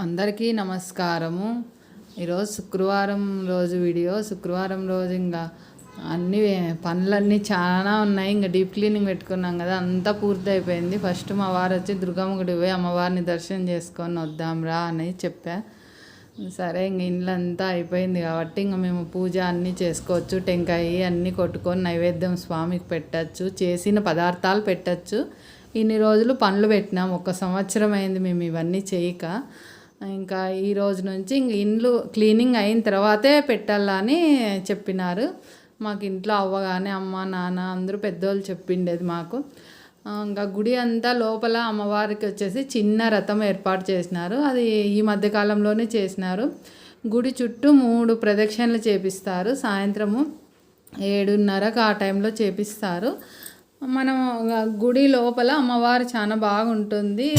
అందరికీ నమస్కారము. ఈరోజు శుక్రవారం రోజు వీడియో. శుక్రవారం రోజు ఇంకా అన్ని పనులన్నీ చాలా ఉన్నాయి. ఇంకా డీప్ క్లీనింగ్ పెట్టుకున్నాం కదా, అంతా పూర్తి అయిపోయింది. ఫస్ట్ మా వారు వచ్చి దుర్గమ్మ గుడి పోయి అమ్మవారిని దర్శనం చేసుకొని వద్దాంరా అని చెప్పా. సరే ఇంక ఇండ్లంతా అయిపోయింది కాబట్టి ఇంక మేము పూజ అన్నీ చేసుకోవచ్చు. టెంకాయ అన్నీ కొట్టుకొని నైవేద్యం స్వామికి పెట్టచ్చు, చేసిన పదార్థాలు పెట్టచ్చు. ఇన్ని రోజులు పనులు పెట్టినాం, 1 సంవత్సరం అయింది మేము ఇవన్నీ చేయక. ఇంకా ఈ రోజు నుంచి ఇంక ఇండ్లు క్లీనింగ్ అయిన తర్వాతే పెట్టాలని చెప్పినారు. మాకు ఇంట్లో అవ్వగానే అమ్మ నాన్న అందరూ పెద్దోళ్ళు చెప్పిండేది మాకు. ఇంకా గుడి అంతా లోపల అమ్మవారికి వచ్చేసి చిన్న రథం ఏర్పాటు చేసినారు. అది ఈ మధ్యకాలంలోనే చేసినారు. గుడి చుట్టూ 3 ప్రదక్షిణలు చేపిస్తారు. సాయంత్రము 7:30కు ఆ టైంలో చేపిస్తారు. మనం గుడి లోపల అమ్మవారు చాలా బాగుంటుంది.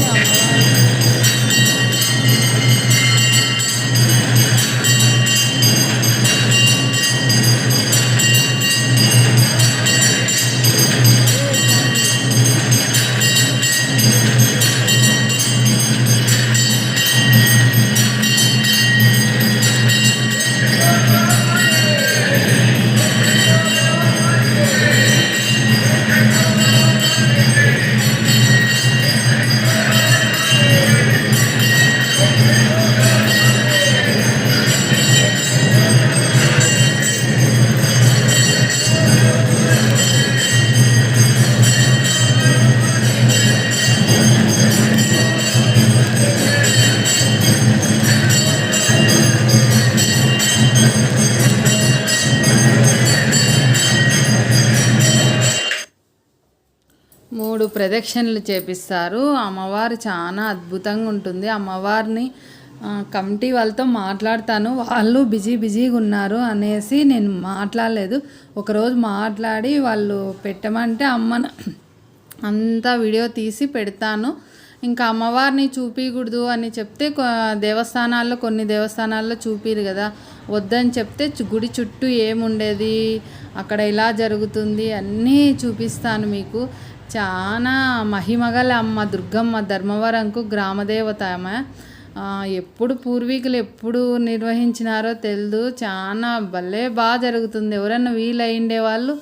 మూడు ప్రదక్షిణలు చేపిస్తారు. అమ్మవారు చాలా అద్భుతంగా ఉంటుంది. అమ్మవారిని కమిటీ వాళ్ళతో మాట్లాడతాను, వాళ్ళు బిజీగా ఉన్నారు అనేసి నేను మాట్లాడలేదు. ఒకరోజు మాట్లాడి వాళ్ళు పెట్టమంటే అమ్మను అంతా వీడియో తీసి పెడతాను. ఇంకా అమ్మవారిని చూపించకూడదు అని చెప్తే కొన్ని దేవస్థానాల్లో చూపిరు కదా, వద్దని చెప్తే గుడి చుట్టూ ఏముండేది, అక్కడ ఇలా జరుగుతుంది అన్నీ చూపిస్తాను మీకు. చాలా మహిమగల అమ్మ దుర్గమ్మ, ధర్మవరంకు గ్రామదేవత ఆమె. ఎప్పుడు పూర్వీకులు ఎప్పుడు నిర్వహించినారో తెలియదు. చాలా భలే బాగా జరుగుతుంది. ఎవరన్నా వీలైండే వాళ్ళు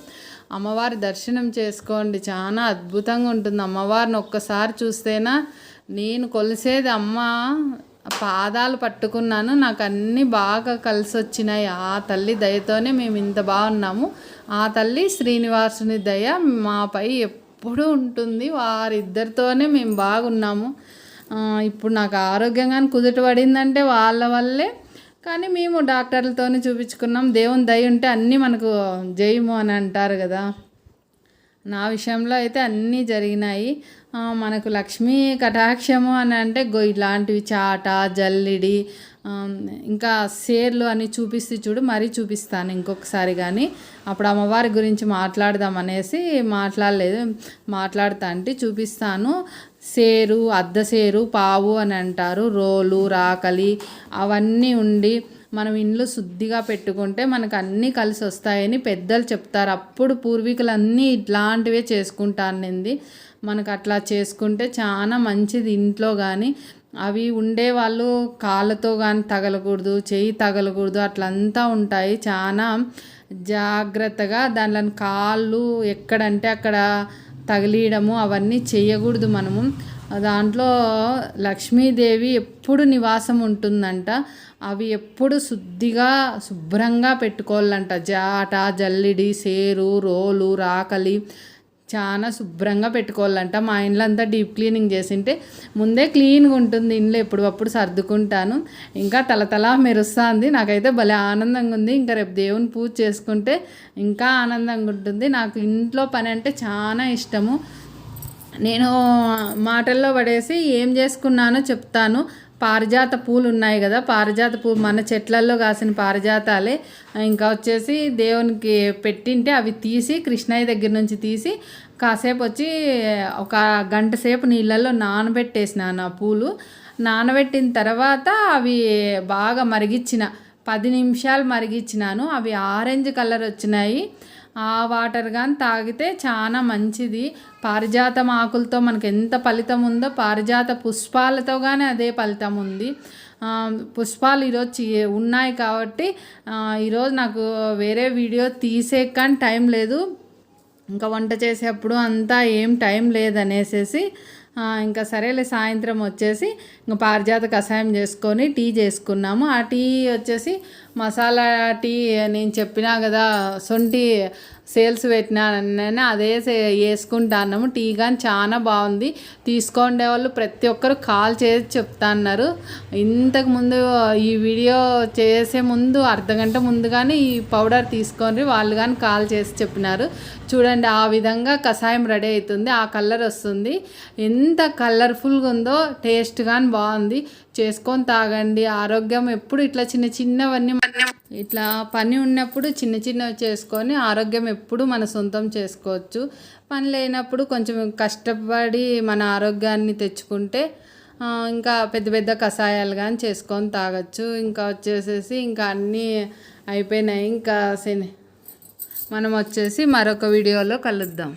అమ్మవారి దర్శనం చేసుకోండి, చాలా అద్భుతంగా ఉంటుంది. అమ్మవారిని ఒక్కసారి చూస్తేనా, నేను కొలిసేది అమ్మ పాదాలు పట్టుకున్నాను, నాకు అన్నీ బాగా కలిసి వచ్చినాయి. ఆ తల్లి దయతోనే మేము ఇంత బాగున్నాము. ఆ తల్లి శ్రీనివాసుని దయ మాపై ఎప్పుడు ఉంటుంది. వారిద్దరితోనే మేము బాగున్నాము. ఇప్పుడు నాకు ఆరోగ్యంగానే కుదుట పడిందంటే వాళ్ళ వల్లే. కానీ మేము డాక్టర్లతోనే చూపించుకున్నాం. దేవుని దయ ఉంటే అన్నీ మనకు జయము అని అంటారు కదా. నా విషయంలో అయితే అన్నీ జరిగినాయి. మనకు లక్ష్మీ కటాక్షము అని అంటే ఇలాంటివి చాట, జల్లిడి, ఇంకా సేర్లు అని చూపిస్తే చూడు, మరీ చూపిస్తాను ఇంకొకసారి. కానీ అప్పుడు అమ్మవారి గురించి మాట్లాడదాం అనేసి మాట్లాడతా అంటే చూపిస్తాను. సేరు, అద్దసేరు, పావు అని అంటారు. రోలు, రాకలి అవన్నీ ఉండి మనం ఇండ్లు శుద్ధిగా పెట్టుకుంటే మనకు అన్నీ కలిసి వస్తాయని పెద్దలు చెప్తారు. అప్పుడు పూర్వీకులన్నీ ఇట్లాంటివే చేసుకుంటానంది. మనకు అట్లా చేసుకుంటే చాలా మంచిది. ఇంట్లో కానీ అవి ఉండేవాళ్ళు కాళ్ళతో కానీ తగలకూడదు, చెయ్యి తగలకూడదు, అట్లంతా ఉంటాయి. చాలా జాగ్రత్తగా దానిలో కాళ్ళు ఎక్కడంటే అక్కడ తగిలియడము అవన్నీ చేయకూడదు మనము. దాంట్లో లక్ష్మీదేవి ఎప్పుడు నివాసం ఉంటుందంట. అవి ఎప్పుడు శుభ్రంగా పెట్టుకోవాలంట. జాట, జల్లిడి, సేరు, రోలు, రాకలి చాలా శుభ్రంగా పెట్టుకోవాలంట. మా ఇంట్లో అంతా డీప్ క్లీనింగ్ చేసింటే ముందే క్లీన్గా ఉంటుంది. ఇంట్లో ఎప్పుడప్పుడు సర్దుకుంటాను. ఇంకా తలతలా మెరుస్తుంది. నాకైతే భలే ఆనందంగా ఉంది. ఇంకా రేపు దేవుని పూజ చేసుకుంటే ఇంకా ఆనందంగా ఉంటుంది. నాకు ఇంట్లో పని అంటే చాలా ఇష్టము. నేను మాటల్లో పడేసి ఏం చేసుకున్నానో చెప్తాను. పారిజాత పూలు ఉన్నాయి కదా, పారిజాత పూలు మన చెట్లల్లో కాసిన పారిజాతాలే. ఇంకా వచ్చేసి దేవునికి పెట్టింటే అవి తీసి కృష్ణయ్య దగ్గర నుంచి తీసి కాసేపు వచ్చి 1 గంట సేపు నీళ్ళల్లో నానబెట్టేసినాను. ఆ పూలు నానబెట్టిన తర్వాత అవి బాగా మరిగించిన 10 నిమిషాలు మరిగించినాను. అవి ఆరెంజ్ కలర్ వచ్చినాయి. ఆ వాటర్ కానీ తాగితే చాలా మంచిది. పారిజాతం ఆకులతో మనకు ఎంత ఫలితం ఉందో పారిజాత పుష్పాలతో కానీ అదే ఫలితం ఉంది. పుష్పాలు ఈరోజు ఉన్నాయి కాబట్టి ఈరోజు నాకు వేరే వీడియో తీసే కానీ టైం లేదు, ఇంకా వంట చేసేప్పుడు అంతా ఏం టైం లేదనేసి ఇంకా సరేలే సాయంత్రం వచ్చేసి ఇంకా పారిజాత కషాయం చేసుకొని టీ చేసుకున్నాము. ఆ టీ వచ్చేసి మసాలా టీ నేను చెప్పినా కదా సొంటి సేల్స్ పెట్టినాను, అదే వేసుకుంటున్నాము. టీ కానీ చాలా బాగుంది. తీసుకుండే వాళ్ళు ప్రతి ఒక్కరు కాల్ చేసి చెప్తా అన్నారు. ఇంతకుముందు ఈ వీడియో చేసే ముందు అర్ధగంట ముందు కానీ ఈ పౌడర్ తీసుకొని వాళ్ళు కానీ కాల్ చేసి చెప్పినారు. చూడండి ఆ విధంగా కషాయం రెడీ అవుతుంది, ఆ కలర్ వస్తుంది. ఎంత కలర్ఫుల్గా ఉందో, టేస్ట్ కానీ బాగుంది. చేసుకొని తాగండి. ఆరోగ్యం ఎప్పుడు ఇట్లా చిన్నవన్నీ ఇట్లా పని ఉన్నప్పుడు చిన్నవి చేసుకొని ఆరోగ్యం ఎప్పుడు మన సొంతం చేసుకోవచ్చు. పని లేనప్పుడు కొంచెం కష్టపడి మన ఆరోగ్యాన్ని తెచ్చుకుంటే ఇంకా పెద్ద కషాయాలు కానీ చేసుకొని తాగొచ్చు. ఇంకా వచ్చేసేసి ఇంకా అన్నీ అయిపోయినాయి. ఇంకా మనం వచ్చేసి మరొక వీడియోలో కలుద్దాం.